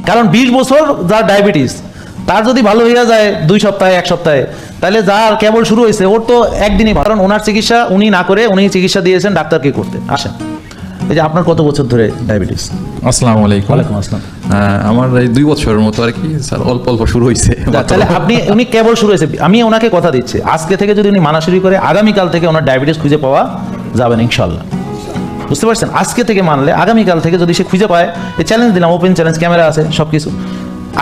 কারণ 20 বছর যার ডায়াবেটিস তার যদি ভালো হয়ে যায় 2 সপ্তাহে 1 সপ্তাহে, তাহলে যার কেবল শুরু হয়েছে ওর তো একদিনই। কারণ ওনার চিকিৎসা উনি না করে উনি চিকিৎসা দিয়েছেন ডাক্তারকে করতে। আসেন, এই যে আপনার কত বছর ধরে ডায়াবেটিস? আসসালামু আলাইকুম। ওয়ালাইকুম আসসালাম। আমার এই 2 বছরের মতো আর কি স্যার, অল্প অল্প শুরু হয়েছে। তাহলে উনি কেবল শুরু হয়েছে, আমি ওনাকে কথা দিচ্ছি আজকে থেকে যদি উনি মানা শুরু করে আগামীকাল থেকে ওনার ডায়াবেটিস খুঁজে পাওয়া যাবে না ইনশাল্লাহ। বুঝতে পারছেন? আজকে থেকে মানলে আগামীকাল থেকে যদি সে খুঁজে পায়, এই চ্যালেঞ্জ দিলাম, ওপেন চ্যালেঞ্জ, ক্যামেরা আছে সব কিছু,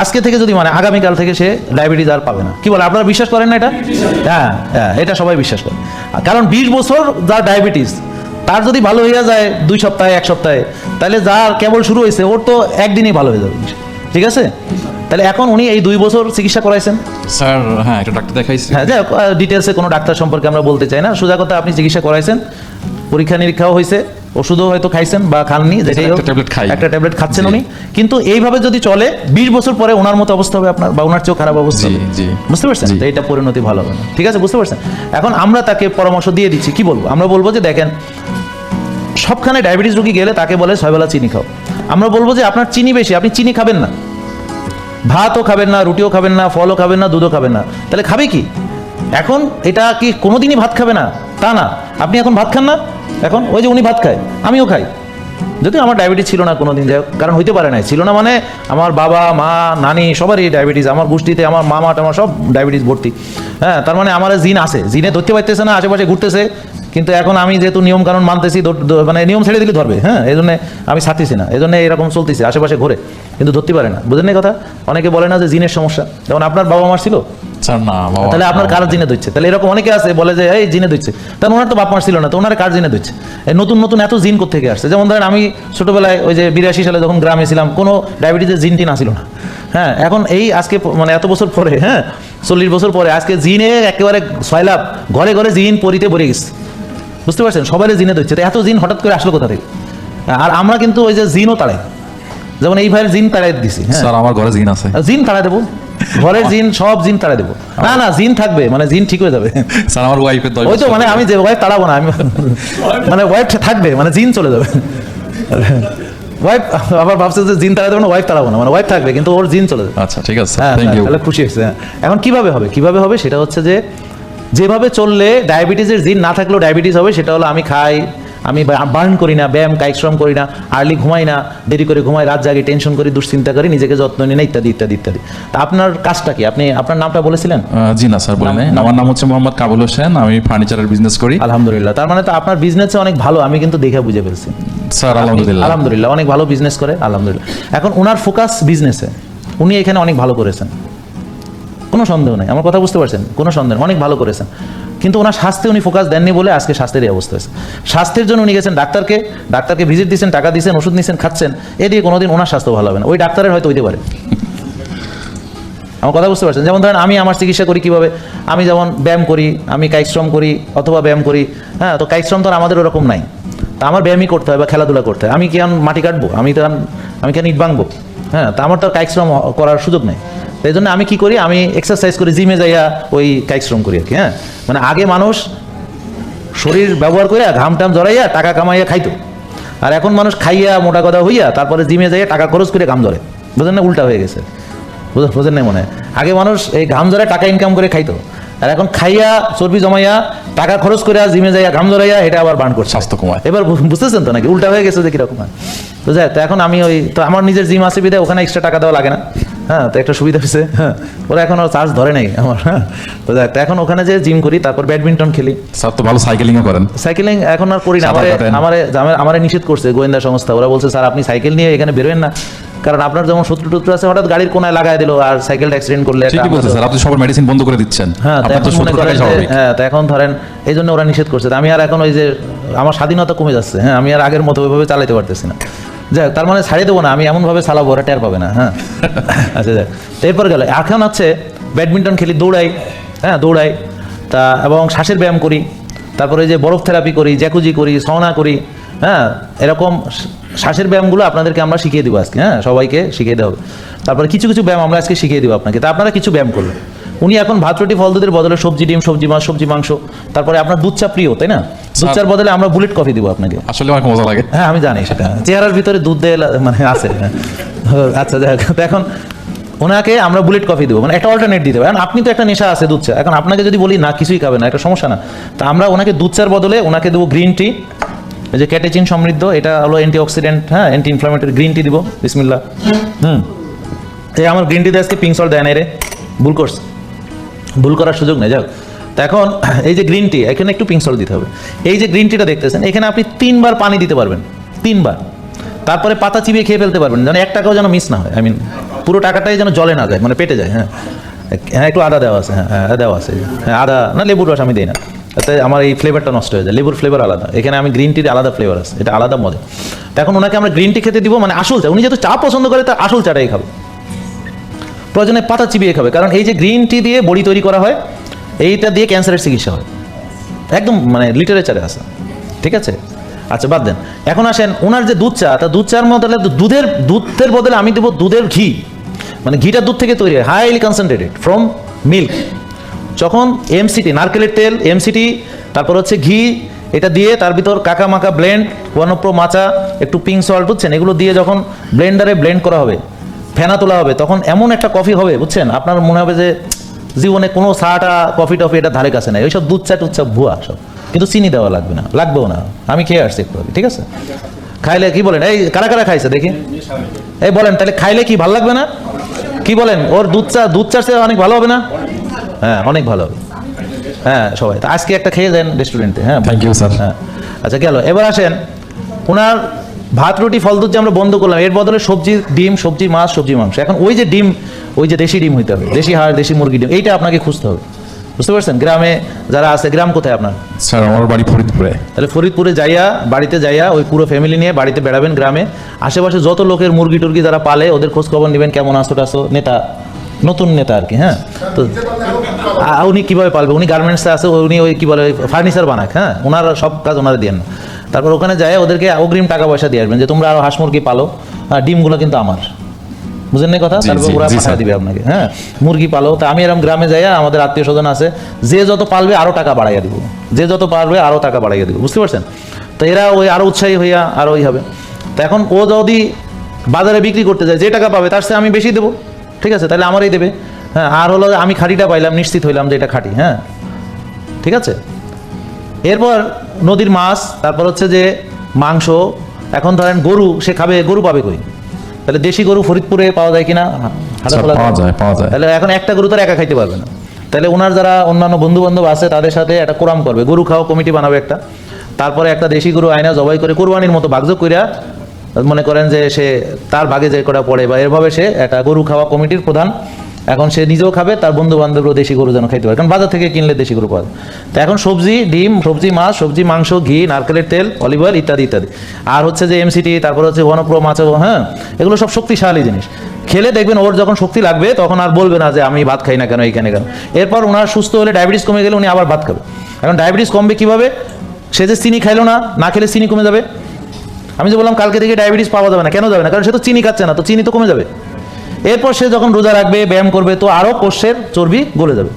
আজকে থেকে যদি মানে আগামীকাল থেকে সে ডায়াবেটিস আর পাবে না। কি বলে, আপনারা বিশ্বাস করেন না এটা? হ্যাঁ হ্যাঁ, এটা সবাই বিশ্বাস করে। কারণ 20 বছর যার ডায়াবেটিস তার যদি ভালো হয়ে যায় 2 সপ্তাহে 1 সপ্তাহে, তাহলে যার কেবল শুরু হয়েছে ওর তো একদিনই ভালো হয়ে যাবে। ঠিক আছে? তাহলে এখন উনি এই 2 বছর চিকিৎসা করাইছেন স্যার? হ্যাঁ, একটা ডাক্তার দেখাইছি। হ্যাঁ, যাই ডিটেলসে কোনো ডাক্তার সম্পর্কে আমরা বলতে চাই না, সোজা কথা আপনি চিকিৎসা করাইছেন, পরীক্ষা নিরীক্ষাও হয়েছে, ওষুধও হয়তো খাইছেন বা খাননি, একটা ট্যাবলেট খাচ্ছেন উনি। কিন্তু এইভাবে যদি চলে 20 বছর পরে ওনার মতো অবস্থা হবে আপনার, বা ওনার চেয়েও খারাপ অবস্থা হবে। বুঝতে পারছেন? তো এটা পরিণতি ভালো হবে না। ঠিক আছে, বুঝতে পারছেন? এখন আমরা তাকে পরামর্শ দিয়ে দিচ্ছি, কি বলবো, আমরা বলবো যে দেখেন, সবখানে ডায়াবেটিস রোগী গেলে তাকে বলে 6 বেলা চিনি খাও। আমরা বলবো যে আপনার চিনি বেশি, আপনি চিনি খাবেন না, ভাতও খাবেন না, রুটিও খাবেন না, ফলও খাবেন না, দুধও খাবেন না, তাহলে খাবে কি? এখন এটা কি কোনোদিনই ভাত খাবে না তা না, আপনি এখন ভাত খান না, এখন ওই যে উনি ভাত খায়, আমিও খাই, যদিও আমার ডায়াবেটিস ছিল না কোনোদিন, যাই হোক, কারণ হইতে পারে না, ছিল না মানে আমার বাবা মা নানি সবারই ডায়াবেটিস, আমার গোষ্ঠীতে আমার মামা টামা সব ডায়াবেটিস ভর্তি। হ্যাঁ, তার মানে আমার জিন আছে, জিনে ধরতে পারতেছে না, আশেপাশে ঘুরতেছে, কিন্তু এখন আমি যেহেতু নিয়ম কানুন মানতেছি, মানে নিয়ম ছেড়ে দিলে ধরবে, হ্যাঁ, এই জন্য আমি ছাড়তেছি না, এই জন্য এরকম চলতেছে, আশেপাশে ঘুরে, কিন্তু ধরতে পারে না। বুঝলেন কথা? অনেকে বলে না যে জিনের সমস্যা, যেমন আপনার বাবা মার ছিল, তাহলে আপনার কার জিনে ধরছে? তাহলে এরকম অনেকে আছে বলে যে এই জিনে ধরছে, তাহলে ওনার তো বাপ মার ছিল না, তো ওনার কার জিনে ধরছে? নতুন নতুন এত জিন কোত্থেকে আসছে? যেমন ধরেন আমি ছোটবেলায় ওই যে 82 সালে যখন গ্রামে ছিলাম, কোনো ডায়াবেটিসের জিনটি না ছিল না। হ্যাঁ, এখন এই আজকে মানে এত বছর পরে, হ্যাঁ 40 বছর পরে আজকে জিনে একেবারে 6 লাখ ঘরে ঘরে জিন পরিতে ভরে গেছে। বুঝতে পারছেন? সবাই জিনে ধরছে, তো এত জিন হঠাৎ করে আসলো কোথা থেকে? আর আমরা কিন্তু ওই যে জিনও তাড়াই, যেমন এই ভাইয়ের জিন তাড়াই দিছি। হ্যাঁ স্যার, আমার ঘরে জিন আছে, জিন তাড়াই দেবো, ঘরের জিন সব জিন তাড়াই দেবো। না না, জিন থাকবে, মানে জিন ঠিক হয়ে যাবে। স্যার, আমার ওয়াইফের দল, ওই তো মানে আমি যে ওয়াইফ তাড়াবো না, আমি মানে ওয়াইফ থাকবে, মানে জিন চলে যাবে। ওয়াইফ আবার ভাবছে যে জিন তাড়াই দেবো না, ওয়াইফ তাড়াবো না, মানে ওয়াইফ থাকবে কিন্তু ওর জিন চলে যাবে। আচ্ছা, ঠিক আছে, হ্যাঁ, তাহলে খুশি হয়েছে। এখন কিভাবে হবে? কিভাবে হবে সেটা হচ্ছে যে, যেভাবে চললে ডায়াবেটিসের জিন না থাকলেও ডায়াবেটিস হবে, সেটা হলো আমি খাই, আমি বার্ন করি না, ব্যায়াম কায়িক করি না, আর্লি ঘুমাই না, দেরি করে ঘুমাই, রাত জাগি, টেনশন করি, দুশ্চিন্তা করি, নিজেকে যত্ন নিই না, ইত্যাদি ইত্যাদি ইত্যাদি। তা আপনার কাজটা কি? আপনি আপনার নামটা বলেছিলেন? জি না স্যার, বলেন। আমার নাম হচ্ছে মোহাম্মদ কাবুল হোসেন, আমি ফার্নিচারের বিজনেস করি। আলহামদুলিল্লাহ, তার মানে তো আপনার বিজনেসে অনেক ভালো, আমি কিন্তু দেখে বুঝে ফেলছি স্যার। আলহামদুলিল্লাহ, আলহামদুলিল্লাহ, অনেক ভালো বিজনেস করে, আলহামদুলিল্লাহ। এখন ওনার ফোকাস বিজনেসে, উনি এখানে অনেক ভালো করেছেন, কোনো সন্দেহ নেই, আমার কথা বুঝতে পারছেন, কোনো সন্দেহ, অনেক ভালো করেছেন, কিন্তু ওনার স্বাস্থ্যে উনি ফোকাস দেননি বলে আজকে স্বাস্থ্যের এই অবস্থা হয়েছে। স্বাস্থ্যের জন্য উনি গেছেন ডাক্তারকে ভিজিট দিচ্ছেন, টাকা দিচ্ছেন, ওষুধ নিচ্ছেন, খাচ্ছেন, এ দিয়ে কোনোদিন ওনার স্বাস্থ্য ভালো হবে না, ওই ডাক্তারের হয়তো হইতে পারে। আমার কথা বুঝতে পারছেন? যেমন ধরেন আমি আমার চিকিৎসা করি কিভাবে, আমি যেমন ব্যায়াম করি, আমি কায়িক শ্রম করি অথবা ব্যায়াম করি, হ্যাঁ, তো কায়িক শ্রম তো আমাদের ওরকম নাই, তা আমার ব্যায়ামই করতে হয় বা খেলাধুলা করতে হয়। আমি কেন মাটি কাটবো, আমি কেন ইট ভাঙবো? হ্যাঁ, তা আমার তো কায়িক শ্রম করার সুযোগ নেই। এই জন্য আমি কি করি, আমি এক্সারসাইজ করি, জিমে যাইয়া ওই কায়িক শ্রম করি আর কি। হ্যাঁ, মানে আগে মানুষ শরীর ব্যবহার করে ঘাম টাম জড়াইয়া টাকা কামাইয়া খাইতো, আর এখন মানুষ খাইয়া মোটা কথা হইয়া তারপরে জিমে যাইয়া টাকা খরচ করে ঘাম ধরে। বুঝলেন না? উল্টা হয়ে গেছে, বুঝেন নাই মনে হয়? আগে মানুষ এই ঘাম জড়ায় টাকা ইনকাম করে খাইতো, আর এখন খাইয়া চর্বি জমাইয়া টাকা খরচ করে জিমে যাইয়া ঘাম জড়াইয়া এটা আবার বার্ন করছে, স্বাস্থ্য কমায়। এবার বুঝতেছেন তো নাকি? উল্টা হয়ে গেছে যে কিরকম হয়, বুঝলেন? তো এখন আমি ওই তো আমার নিজের জিম আছে বিধায় ওখানে এক্সট্রা টাকা দেওয়া লাগে না। হ্যাঁ, তো একটা সুবিধা হয়েছে। হ্যাঁ, ওরা এখন আর চার্জ ধরে নাই আমার। হ্যাঁ, তো এখন ওখানে যে জিম করি, তারপর ব্যাডমিন্টন খেলি। স্যার তো ভালো সাইকেলিংও করেন। সাইকেলিং এখন আর করি না, আমারে নিষেধ করছে গোয়েন্দা সংস্থা, ওরা বলছে স্যার আপনি সাইকেল নিয়ে এখানে বেরোবেন না, কারণ আপনার যেমন শত্রু টত্রু আছে, হঠাৎ গাড়ির কোনায় লাগাই দিল আর সাইকেলটা অ্যাক্সিডেন্ট করলে। ঠিকই বলছেন স্যার, আপনি সবার মেডিসিন বন্ধ করে দিচ্ছেন। হ্যাঁ, তো এখন ধরেন এই জন্য ওরা নিষেধ করছে, আমি আর এখন ওই যে আমার স্বাধীনতা কমে যাচ্ছে। হ্যাঁ, আমি আর আগের মতো ওইভাবে চালাতে পারতেছি না। যাক, তার মানে ছাড়িয়ে দেবো না, আমি এমনভাবে চালাবো ওরা টের পাবে না। হ্যাঁ, আচ্ছা যাক, এরপর গেল এখন হচ্ছে ব্যাডমিন্টন খেলি, দৌড়াই। হ্যাঁ, দৌড়াই, তা এবং শ্বাসের ব্যায়াম করি, তারপরে যে বরফ থেরাপি করি, জ্যাকুজি করি, সাউনা করি। হ্যাঁ, এরকম শ্বাসের ব্যায়ামগুলো আপনাদেরকে আমরা শিখিয়ে দেবো আজকে। হ্যাঁ, সবাইকে শিখিয়ে দেওয়া হবে। তারপরে কিছু কিছু ব্যায়াম আমরা আজকে শিখিয়ে দেবো আপনাকে, তা আপনারা কিছু ব্যায়াম করবেন। উনি এখন ভাত রুটি ফল দুধের বদলে সবজি ডিম, সবজি মাছ, সবজি মাংস, তারপরে আপনার দুধ চা প্রিয়, তাই না? দুধ চার বদলে আমরা বুলেট কফি দিব আপনাকে। আসলে অনেক মজা লাগে। হ্যাঁ আমি জানি সেটা, চেহারার ভিতরে দুধ দিয়ে মানে আছে। আচ্ছা যাই হোক, তো এখন ওনাকে আমরা বুলেট কফি দেবো, মানে একটা অল্টারনেট দিতে হবে। এখন আপনি তো একটা নেশা আছে দুধ চা, এখন আপনাকে যদি বলি না কিছুই খাবে না, একটা সমস্যা না। তা আমরা ওনাকে দুধ চার বদলে ওনাকে দেবো গ্রিন টি, এই যে ক্যাটেচিন সমৃদ্ধ, এটা হলো অ্যান্টি অক্সিডেন্ট, হ্যাঁ অ্যান্টি ইনফ্লামেটরি গ্রিন টি দিব। বিসমিল্লাহ। এই আমার গ্রিন টিতে আজকে পিঙ্ক সল্ট দেয় নাই রে, ভুল করছে, ভুল করার সুযোগ নেই। যাক, তো এখন এই যে গ্রিন টি, এখানে একটু পিঙ্ক সল্ট দিতে হবে। এই যে গ্রিন টিটা দেখতেছেন, এখানে আপনি 3 বার পানি দিতে পারবেন, 3 বার। তারপরে পাতা চিবিয়ে খেয়ে ফেলতে পারবেন, যেন 1 টাকাও যেন মিস না হয়। পুরো টাকাটাই যেন জলে না যায়, মানে পেটে যায়। হ্যাঁ হ্যাঁ, একটু আদা দেওয়া আছে, হ্যাঁ দেওয়া আছে, হ্যাঁ আদা না লেবুর রস আমি দিই না, তাতে আমার এই ফ্লেভারটা নষ্ট হয়ে যায়। লেবুর ফ্লেভার আলাদা, এখানে আমি গ্রিন টির আলাদা ফ্লেভার আছে, এটা আলাদা মজা। তো এখন ওনাকে আমরা গ্রিন টি খেতে দিব, মানে আসল চা। উনি যেহেতু চা পছন্দ করে, তার আসল চাটাই খাবে, প্রয়োজনে পাতা চিবিয়ে খাবে। কারণ এই যে গ্রিন টি দিয়ে বড়ি তৈরি করা হয়, এইটা দিয়ে ক্যান্সারের চিকিৎসা হয়, একদম মানে লিটারেচারে আছে, ঠিক আছে। আচ্ছা বাদ দেন, এখন আসেন ওনার যে দুধ চা, তা দুধ চার বদলে দুধের বদলে আমি দেবো দুধের ঘি, মানে ঘিটা দুধ থেকে তৈরি হয়, হাইলি কনসেন্ট্রেটেড ফ্রম মিল্ক। যখন এমসিটি নারকেলের তেল, এমসিটি, তারপর হচ্ছে ঘি, এটা দিয়ে তার ভিতর কাকা মাকা ব্লেন্ড, ওয়ানপ্রো মাচা, একটু পিঙ্ক সল্ট, বুঝছেন, এগুলো দিয়ে যখন ব্লেন্ডারে ব্লেন্ড করা হবে, ফেনা তোলা হবে, তখন এমন একটা কফি হবে, বুঝছেন, আপনার মনে হবে যে জীবনে কোনো চাটা কফি টফি এটা ধারে কাছে নাই, ওইসব দুধ চা টুধ চা ভুয়া সব। কিন্তু চিনি দেওয়া লাগবে না, লাগবেও না, আমি খেয়ে আসছি একটু আগে, ঠিক আছে। খাইলে কি বলেন, এই কারা কারা খাইছে দেখি, এই বলেন তাহলে খাইলে কি ভালো লাগবে না? কি বলেন, ওর দুধ চার চেয়ে অনেক ভালো হবে না? হ্যাঁ অনেক ভালো হবে, হ্যাঁ সবাই। তা আজকে একটা খেয়ে যান রেস্টুরেন্টে। হ্যাঁ থ্যাংক ইউ স্যার। হ্যাঁ আচ্ছা গেল। এবার আসেন ওনার ভাত রুটি ফল দুধ যে আমরা বন্ধ করলাম, এর বদলে সবজি, ডিম, সবজি মাছ, সবজি মাংস। এখন ওই যে ডিম, ওই যে দেশি ডিম হইতে হবে, দেশি হাঁস, দেশি মুরগি ডিম, এইটা আপনাকে খুঁজতে হবে, বুঝতে পারছেন। গ্রামে যারা আছে, গ্রাম কোথায় আপনার? স্যার আমার বাড়ি ফরিদপুরে। তাহলে ফরিদপুরে যাইয়া, বাড়িতে যাইয়া ওই পুরো ফ্যামিলি নিয়ে বাড়িতে বেড়াবেন গ্রামে, আশেপাশে যত লোকের মুরগি টুরগি যারা পালে ওদের খোঁজ খবর নেবেন, কেমন আসো টাসো, নেতা, নতুন নেতা আর কি। হ্যাঁ তো উনি কীভাবে পালবে, উনি গার্মেন্টসে আছে, উনি ওই কী বলে ফার্নিচার বানাক, হ্যাঁ ওনার সব কাজ ওনারা দিয়ে না। তারপর ওখানে যায় ওদেরকে অগ্রিম টাকা পয়সা দিয়ে আসবেন যে তোমরা আরও হাঁস মুরগি পালো, ডিমগুলো কিন্তু আমার, বুঝেন না কথা। তারপর ওরা পাঠা দিবে আপনাকে, হ্যাঁ মুরগি পালো। তা আমি এরকম গ্রামে যাইয়া, আমাদের আত্মীয় স্বজন আছে, যে যত পালবে আরও টাকা বাড়াইয়া দিব, যে যত পারবে আরও টাকা বাড়াইয়া দিব, বুঝতে পারছেন। তো এরা ওই আরও উৎসাহী হইয়া আরও ওই হবে। তো এখন ও যদি বাজারে বিক্রি করতে যায়, যে টাকা পাবে তার চেয়ে আমি বেশি দেবো, ঠিক আছে, তাহলে আমারই দেবে। হ্যাঁ আর হলো আমি খাঁটিটা পাইলাম, নিশ্চিত হইলাম যে এটা খাঁটি, হ্যাঁ ঠিক আছে। এরপর নদীর মাছ, তারপর হচ্ছে যে মাংস। এখন ধরেন গরু, সে খাবে, গরু পাবে কই? তাহলে দেশি গরু ফরিদপুরে পাওয়া যায় কিনা? পাওয়া যায়। তাহলে এখন একটা গরু তার একা খাইতে পারবে না, তাহলে ওনার যারা অন্যান্য বন্ধু বান্ধব আছে তাদের সাথে একটা কোরাম করবে, গরু খাওয়া কমিটি বানাবে একটা। তারপরে একটা দেশি গরু আয়না জবাই করে কোরবানির মতো ভাগযোগ করিয়া, মনে করেন যে সে তার ভাগে যে কটা পড়ে, বা এরভাবে সে একটা গরু খাওয়া কমিটির প্রধান। এখন সে নিজেও খাবে, তার বন্ধু বান্ধবরাও দেশি গরু যেন খাইতে পারে, কারণ বাজার থেকে কিনলে দেশি গরু পাওয়া যায়। তো এখন সবজি, ডিম, সবজি মাছ, সবজি মাংস, ঘি, নারকেলের তেল, অলিভ অয়েল ইত্যাদি ইত্যাদি। আর হচ্ছে যে এমসিটি, তারপর হচ্ছে ওয়ানপ্রো মাছ, হ্যাঁ এগুলো সব শক্তিশালী জিনিস। খেলে দেখবেন ওর যখন শক্তি লাগবে তখন আর বলবে না যে আমি ভাত খাই না কেন, এইখানে কেন। এরপর ওনার সুস্থ হলে, ডায়াবেটিস কমে গেলে উনি আবার ভাত খাবে। এখন ডায়াবেটিস কমবে কীভাবে? সে যে চিনি খাইলো না, না খেলে চিনি কমে যাবে। আমি যে বললাম কালকে থেকে ডায়াবেটিস পাওয়া যাবে না, কেন যাবে না? কারণ সে তো চিনি খাচ্ছে না, তো চিনি তো কমে যাবে। এরপর সে যখন রোজা রাখবে, ব্যায়াম করবে, তো আরও কোষের চর্বি গলে যাবে।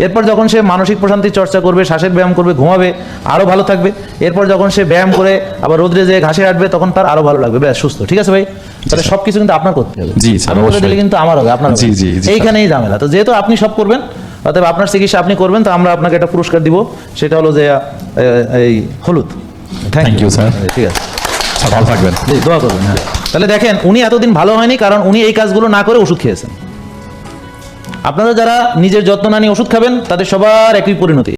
এরপর যখন সে মানসিক প্রশান্তির চর্চা করবে, শ্বাসের ব্যায়াম করবে, ঘুমাবে, আরও ভালো থাকবে। এরপর যখন সে ব্যায়াম করে আবার রোদ্রে যেয়ে ঘাসে হাঁটবে, তখন তার আরও ভালো লাগবে, ব্যাস সুস্থ। ঠিক আছে ভাই? তাহলে সব কিছু কিন্তু আপনার করতে হবে। জি স্যার, আমি করে দিলে কিন্তু আমার হবে, আপনার হবে। জি। এইখানেই ঝামেলা। তো যেহেতু আপনি সব করবেন, অতএব আপনার চিকিৎসা আপনি করবেন, তো আমরা আপনাকে একটা পুরস্কার দিব, সেটা হলো যে এই হলুদ। Thank you sir. ঠিক আছে, ভালো থাকবেন, দোয়া করবেন। হ্যাঁ তাহলে দেখেন উনি এতদিন ভালো হয়নি, কারণ উনি এই কাজগুলো না করে ওষুধ খেয়েছেন। আপনারা যারা নিজের যত্ন না নিয়ে ওষুধ খাবেন, তাদের সবার একই পরিণতি।